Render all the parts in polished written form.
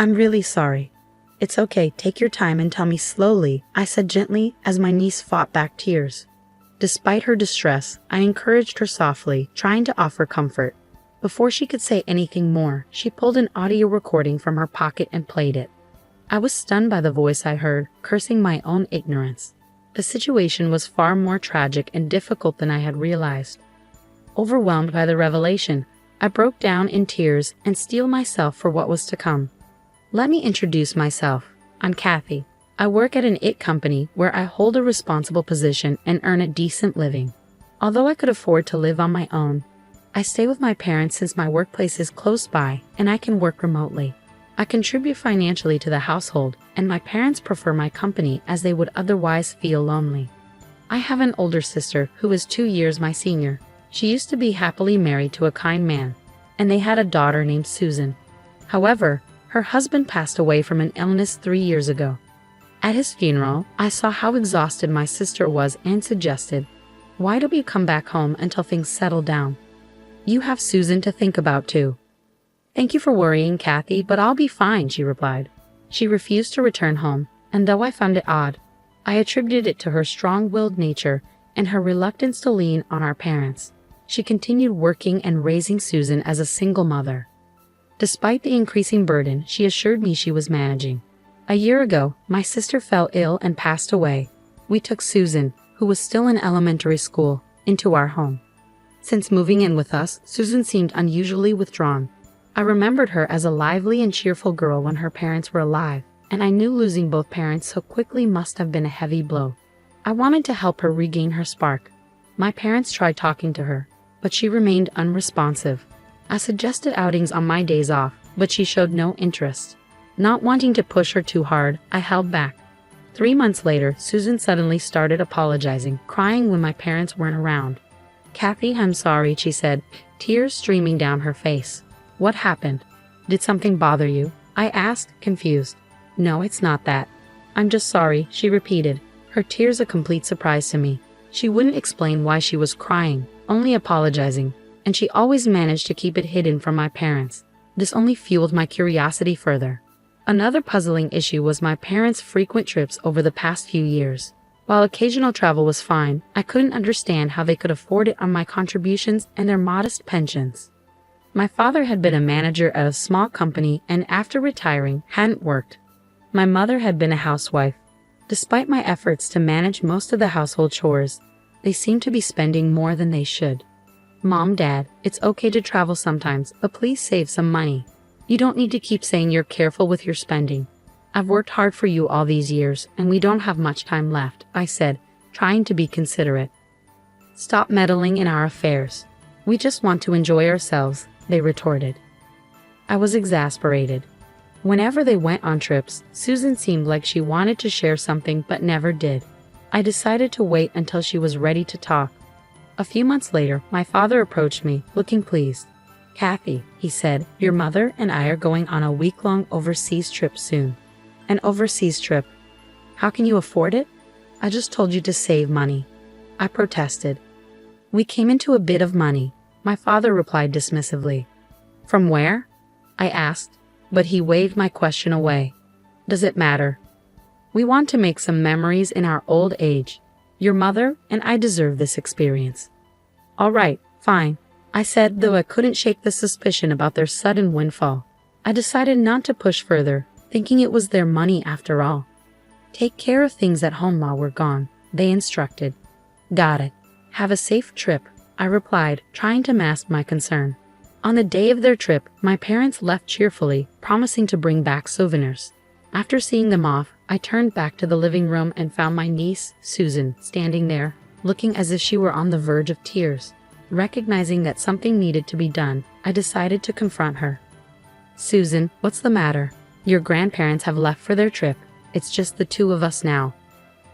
I'm really sorry. It's okay, take your time and tell me slowly, I said gently as my niece fought back tears. Despite her distress, I encouraged her softly, trying to offer comfort. Before she could say anything more, she pulled an audio recording from her pocket and played it. I was stunned by the voice I heard, cursing my own ignorance. The situation was far more tragic and difficult than I had realized. Overwhelmed by the revelation, I broke down in tears and steeled myself for what was to come. Let me introduce myself. I'm Kathy. I work at an IT company where I hold a responsible position and earn a decent living. Although I could afford to live on my own, I stay with my parents since my workplace is close by and I can work remotely. I contribute financially to the household, and my parents prefer my company as they would otherwise feel lonely. I have an older sister who is 2 years my senior. She used to be happily married to a kind man, and they had a daughter named Susan. However, her husband passed away from an illness 3 years ago. At his funeral, I saw how exhausted my sister was and suggested, "Why don't we come back home until things settle down? You have Susan to think about too." "Thank you for worrying, Kathy, but I'll be fine," she replied. She refused to return home, and though I found it odd, I attributed it to her strong-willed nature and her reluctance to lean on our parents. She continued working and raising Susan as a single mother. Despite the increasing burden, she assured me she was managing. A year ago, my sister fell ill and passed away. We took Susan, who was still in elementary school, into our home. Since moving in with us, Susan seemed unusually withdrawn. I remembered her as a lively and cheerful girl when her parents were alive, and I knew losing both parents so quickly must have been a heavy blow. I wanted to help her regain her spark. My parents tried talking to her, but she remained unresponsive. I suggested outings on my days off, but she showed no interest. Not wanting to push her too hard, I held back. 3 months later, Susan suddenly started apologizing, crying when my parents weren't around. "Kathy, I'm sorry," she said, tears streaming down her face. "What happened? Did something bother you?" I asked, confused. "No, it's not that. I'm just sorry," she repeated, her tears a complete surprise to me. She wouldn't explain why she was crying, only apologizing, and she always managed to keep it hidden from my parents. This only fueled my curiosity further. Another puzzling issue was my parents' frequent trips over the past few years. While occasional travel was fine, I couldn't understand how they could afford it on my contributions and their modest pensions. My father had been a manager at a small company and after retiring hadn't worked. My mother had been a housewife. Despite my efforts to manage most of the household chores, they seemed to be spending more than they should. "Mom, Dad, it's okay to travel sometimes, but please save some money. You don't need to keep saying you're careful with your spending. I've worked hard for you all these years, and we don't have much time left," I said, trying to be considerate. "Stop meddling in our affairs. We just want to enjoy ourselves," they retorted. I was exasperated. Whenever they went on trips, Susan seemed like she wanted to share something but never did. I decided to wait until she was ready to talk. A few months later, my father approached me, looking pleased. "Kathy," he said, "your mother and I are going on a week-long overseas trip soon." "An overseas trip? How can you afford it?" "I just told you to save money," I protested. "We came into a bit of money," my father replied dismissively. "From where?" I asked, but he waved my question away. "Does it matter? We want to make some memories in our old age. Your mother and I deserve this experience." "All right, fine," I said, though I couldn't shake the suspicion about their sudden windfall. I decided not to push further, thinking it was their money after all. "Take care of things at home while we're gone," they instructed. "Got it. Have a safe trip," I replied, trying to mask my concern. On the day of their trip, my parents left cheerfully, promising to bring back souvenirs. After seeing them off, I turned back to the living room and found my niece, Susan, standing there, looking as if she were on the verge of tears. Recognizing that something needed to be done, I decided to confront her. "Susan, what's the matter? Your grandparents have left for their trip. It's just the two of us now.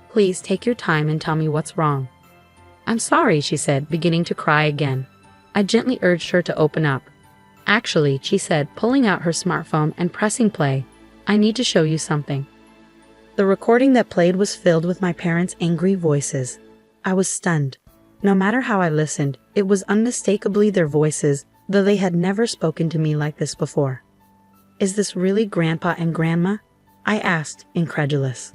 Please take your time and tell me what's wrong." "I'm sorry," she said, beginning to cry again. I gently urged her to open up. "Actually," she said, pulling out her smartphone and pressing play, "I need to show you something." The recording that played was filled with my parents' angry voices. I was stunned. No matter how I listened, it was unmistakably their voices, though they had never spoken to me like this before. Is this really Grandpa and Grandma? I asked, incredulous.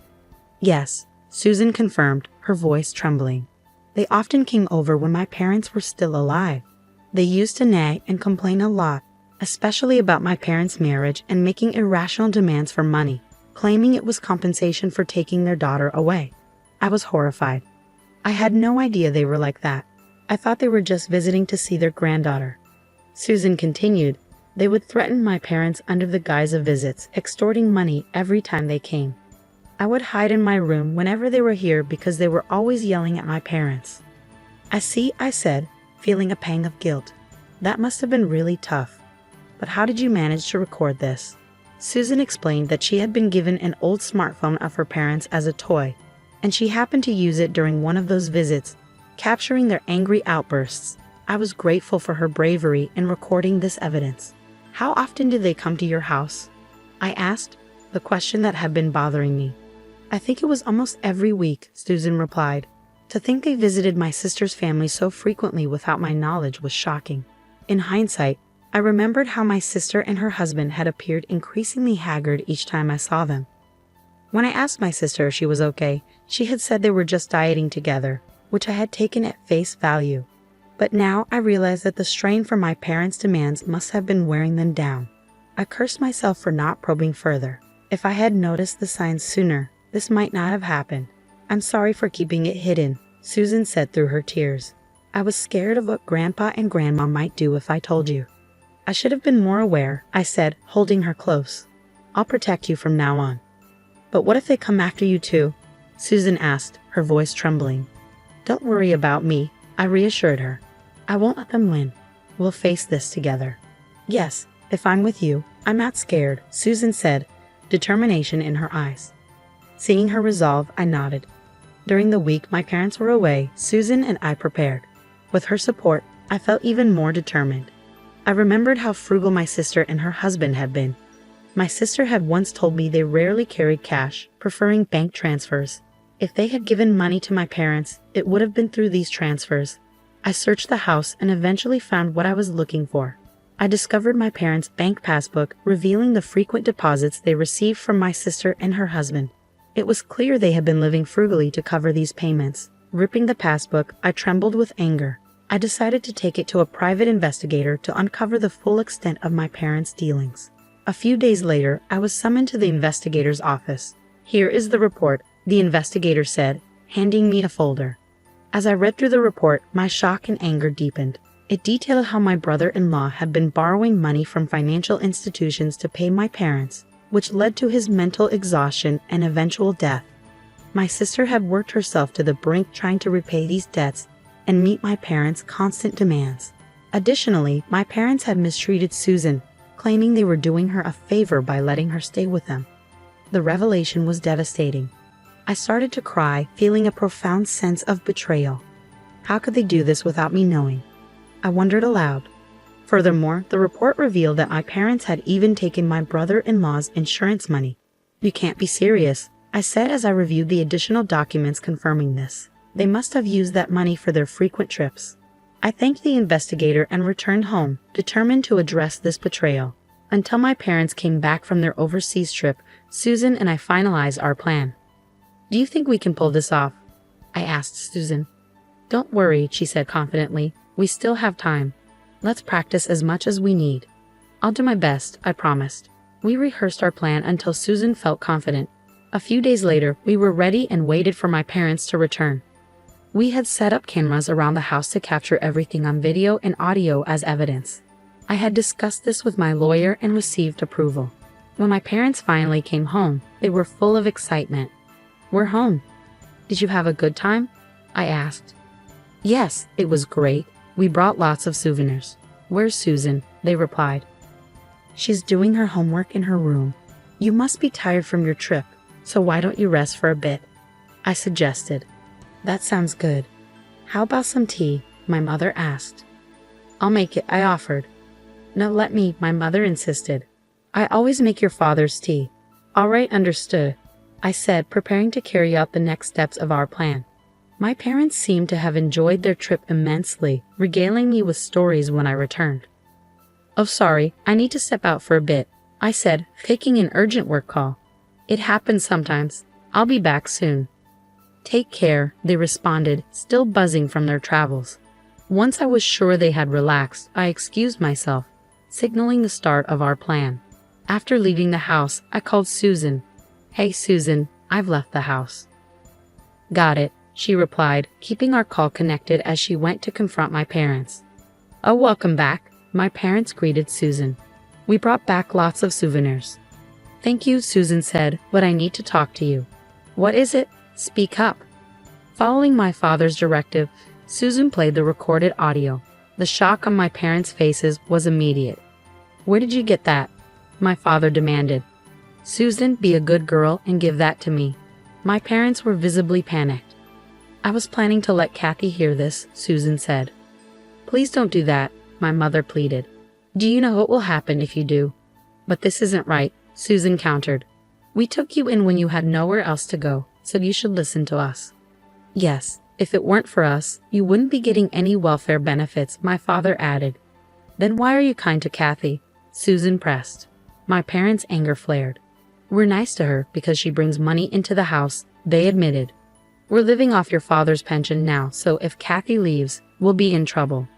Yes, Susan confirmed, her voice trembling. They often came over when my parents were still alive. They used to nag and complain a lot, especially about my parents' marriage and making irrational demands for money, claiming it was compensation for taking their daughter away. I was horrified. I had no idea they were like that. I thought they were just visiting to see their granddaughter. Susan continued, they would threaten my parents under the guise of visits, extorting money every time they came. I would hide in my room whenever they were here because they were always yelling at my parents. I see, I said, feeling a pang of guilt. That must have been really tough. But how did you manage to record this? Susan explained that she had been given an old smartphone of her parents as a toy, and she happened to use it during one of those visits, capturing their angry outbursts. I was grateful for her bravery in recording this evidence. How often do they come to your house? I asked, the question that had been bothering me. I think it was almost every week, Susan replied. To think they visited my sister's family so frequently without my knowledge was shocking. In hindsight, I remembered how my sister and her husband had appeared increasingly haggard each time I saw them. When I asked my sister if she was okay, she had said they were just dieting together, which I had taken at face value. But now I realized that the strain from my parents' demands must have been wearing them down. I cursed myself for not probing further. If I had noticed the signs sooner, this might not have happened. I'm sorry for keeping it hidden, Susan said through her tears. I was scared of what Grandpa and Grandma might do if I told you. I should have been more aware, I said, holding her close. I'll protect you from now on. But what if they come after you too? Susan asked, her voice trembling. Don't worry about me, I reassured her. I won't let them win. We'll face this together. Yes, if I'm with you, I'm not scared, Susan said, determination in her eyes. Seeing her resolve, I nodded. During the week my parents were away, Susan and I prepared. With her support, I felt even more determined. I remembered how frugal my sister and her husband had been. My sister had once told me they rarely carried cash, preferring bank transfers. If they had given money to my parents, it would have been through these transfers. I searched the house and eventually found what I was looking for. I discovered my parents' bank passbook, revealing the frequent deposits they received from my sister and her husband. It was clear they had been living frugally to cover these payments. Ripping the passbook, I trembled with anger. I decided to take it to a private investigator to uncover the full extent of my parents' dealings. A few days later, I was summoned to the investigator's office. Here is the report, the investigator said, handing me a folder. As I read through the report, my shock and anger deepened. It detailed how my brother-in-law had been borrowing money from financial institutions to pay my parents, which led to his mental exhaustion and eventual death. My sister had worked herself to the brink trying to repay these debts and meet my parents' constant demands. Additionally, my parents had mistreated Susan, claiming they were doing her a favor by letting her stay with them. The revelation was devastating. I started to cry, feeling a profound sense of betrayal. How could they do this without me knowing? I wondered aloud. Furthermore, the report revealed that my parents had even taken my brother-in-law's insurance money. You can't be serious, I said as I reviewed the additional documents confirming this. They must have used that money for their frequent trips. I thanked the investigator and returned home, determined to address this betrayal. Until my parents came back from their overseas trip, Susan and I finalized our plan. Do you think we can pull this off? I asked Susan. Don't worry, she said confidently. We still have time. Let's practice as much as we need. I'll do my best, I promised. We rehearsed our plan until Susan felt confident. A few days later, we were ready and waited for my parents to return. We had set up cameras around the house to capture everything on video and audio as evidence. I had discussed this with my lawyer and received approval. When my parents finally came home, they were full of excitement. We're home. Did you have a good time? I asked. Yes, it was great. We brought lots of souvenirs. Where's Susan? They replied. She's doing her homework in her room. You must be tired from your trip, so why don't you rest for a bit? I suggested. That sounds good. How about some tea? My mother asked. I'll make it, I offered. No, let me, my mother insisted. I always make your father's tea. All right, understood, I said, preparing to carry out the next steps of our plan. My parents seemed to have enjoyed their trip immensely, regaling me with stories when I returned. Oh, sorry, I need to step out for a bit. I said, faking an urgent work call. It happens sometimes. I'll be back soon. Take care, they responded, still buzzing from their travels. Once I was sure they had relaxed, I excused myself, signaling the start of our plan. After leaving the house, I called Susan. Hey Susan, I've left the house. Got it, she replied, keeping our call connected as she went to confront my parents. Oh, welcome back, my parents greeted Susan. We brought back lots of souvenirs. Thank you, Susan said, but I need to talk to you. What is it? Speak up. Following my father's directive, Susan played the recorded audio. The shock on my parents' faces was immediate. Where did you get that? My father demanded. Susan, be a good girl and give that to me. My parents were visibly panicked. I was planning to let Kathy hear this, Susan said. Please don't do that, my mother pleaded. Do you know what will happen if you do? But this isn't right, Susan countered. We took you in when you had nowhere else to go, so you should listen to us. Yes, if it weren't for us, you wouldn't be getting any welfare benefits, my father added. Then why are you kind to Kathy? Susan pressed. My parents' anger flared. We're nice to her because she brings money into the house, they admitted. We're living off your father's pension now, so if Kathy leaves, we'll be in trouble.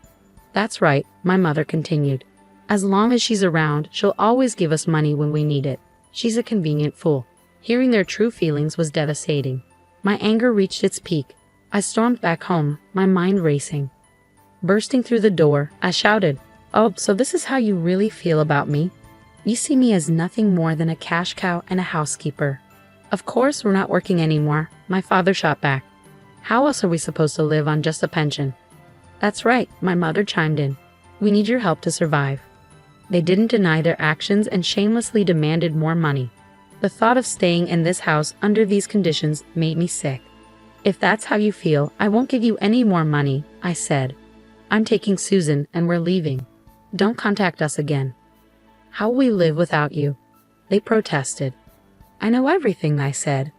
That's right, my mother continued. As long as she's around, she'll always give us money when we need it. She's a convenient fool. Hearing their true feelings was devastating. My anger reached its peak. I stormed back home, my mind racing. Bursting through the door, I shouted, Oh, so this is how you really feel about me? You see me as nothing more than a cash cow and a housekeeper. Of course we're not working anymore, my father shot back. How else are we supposed to live on just a pension? That's right, my mother chimed in. We need your help to survive. They didn't deny their actions and shamelessly demanded more money. The thought of staying in this house under these conditions made me sick. If that's how you feel, I won't give you any more money, I said. I'm taking Susan and we're leaving. Don't contact us again. How will we live without you? They protested. I know everything, I said.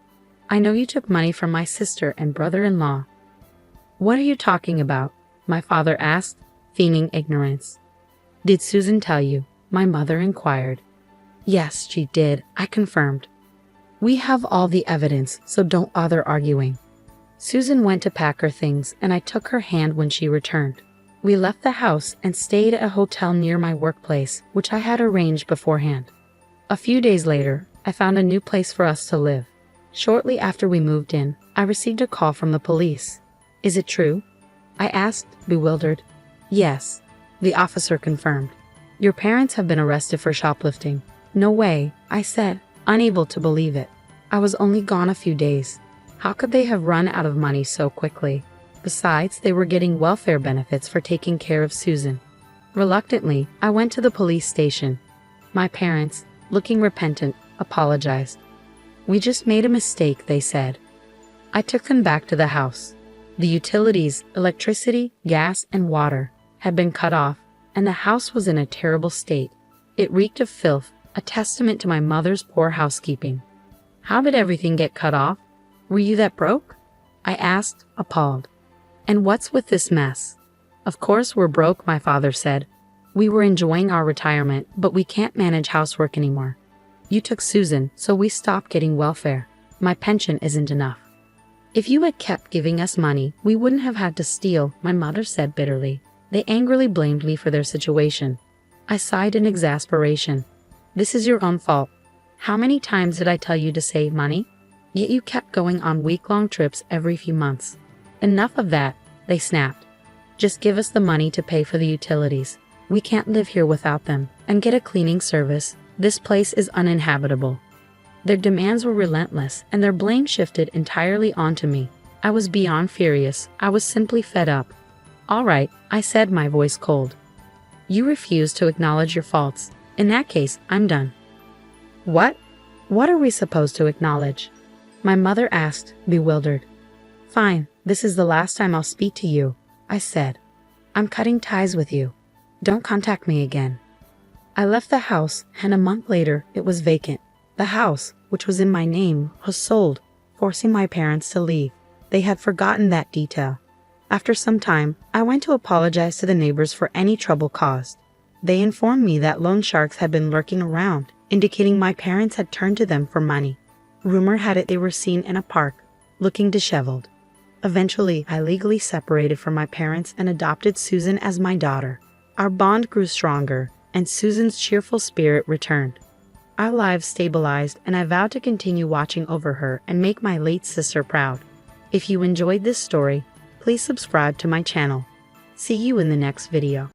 I know you took money from my sister and brother-in-law. What are you talking about? My father asked, feigning ignorance. Did Susan tell you? My mother inquired. Yes, she did, I confirmed. We have all the evidence, so don't bother arguing. Susan went to pack her things, and I took her hand when she returned. We left the house and stayed at a hotel near my workplace, which I had arranged beforehand. A few days later, I found a new place for us to live. Shortly after we moved in, I received a call from the police. Is it true? I asked, bewildered. Yes, the officer confirmed. Your parents have been arrested for shoplifting. No way, I said, unable to believe it. I was only gone a few days. How could they have run out of money so quickly? Besides, they were getting welfare benefits for taking care of Susan. Reluctantly, I went to the police station. My parents, looking repentant, apologized. We just made a mistake, they said. I took them back to the house. The utilities, electricity, gas, and water had been cut off, and the house was in a terrible state. It reeked of filth, a testament to my mother's poor housekeeping. How did everything get cut off? Were you that broke? I asked, appalled. And what's with this mess? Of course we're broke, my father said. We were enjoying our retirement, but we can't manage housework anymore. You took Susan, so we stopped getting welfare. My pension isn't enough. If you had kept giving us money, we wouldn't have had to steal, my mother said bitterly. They angrily blamed me for their situation. I sighed in exasperation. This is your own fault. How many times did I tell you to save money? Yet you kept going on week-long trips every few months. Enough of that, they snapped. Just give us the money to pay for the utilities. We can't live here without them, and get a cleaning service. This place is uninhabitable. Their demands were relentless, and their blame shifted entirely onto me. I was beyond furious. I was simply fed up. All right, I said, my voice cold. You refuse to acknowledge your faults. In that case, I'm done. What? What are we supposed to acknowledge? My mother asked, bewildered. Fine, this is the last time I'll speak to you, I said. I'm cutting ties with you. Don't contact me again. I left the house, and a month later, it was vacant. The house, which was in my name, was sold, forcing my parents to leave. They had forgotten that detail. After some time, I went to apologize to the neighbors for any trouble caused. They informed me that loan sharks had been lurking around, indicating my parents had turned to them for money. Rumor had it they were seen in a park, looking disheveled. Eventually, I legally separated from my parents and adopted Susan as my daughter. Our bond grew stronger, and Susan's cheerful spirit returned. Our lives stabilized, and I vowed to continue watching over her and make my late sister proud. If you enjoyed this story, please subscribe to my channel. See you in the next video.